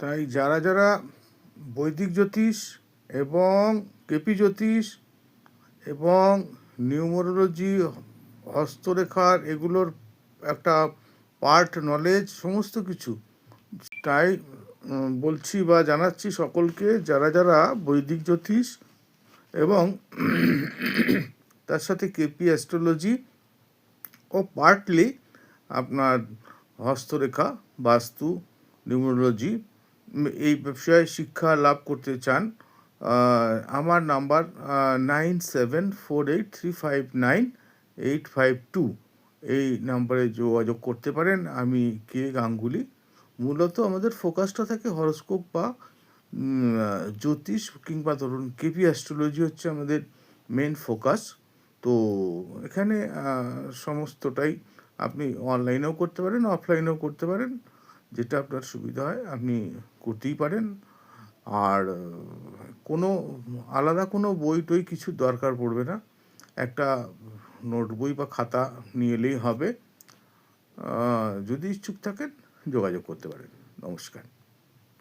তাই যারা যারা বৈদিক জ্যোতিষ এবং কেপি জ্যোতিষ এবং নিউমোরোলজি, হস্তরেখার এগুলোর একটা পার্ট নলেজ সমস্ত কিছু, তাই বলছি বা জানাচ্ছি সকলকে, যারা যারা বৈদিক জ্যোতিষ এবং তার সাথে কেপি অ্যাস্ট্রোলজি ও পার্টলি আপনার হস্তরেখা, বাস্তু, নিউমোরোলজি এই বিষয়ে শিক্ষা লাভ করতে চান, আমার নাম্বার 9748359852, এই নাম্বারে যোগাযোগ করতে পারেন। আমি কে গাঙ্গুলি। মূলত আমাদের ফোকাসটা থাকে হরোস্কোপ বা জ্যোতিষ, কিংবা ধরুন কেপি অ্যাস্ট্রোলজি হচ্ছে আমাদের মেন ফোকাস। তো এখানে সমস্তটাই আপনি অনলাইনেও করতে পারেন, অফলাইনেও করতে পারেন, যেটা আপনার সুবিধা হয় আপনি করতেই পারেন। আর কোনো আলাদা কোনো বই টই কিছু দরকার পড়বে না, একটা নোট বই বা খাতা নিয়ে এলেই হবে। যদি ইচ্ছুক থাকেন যোগাযোগ করতে পারেন। নমস্কার।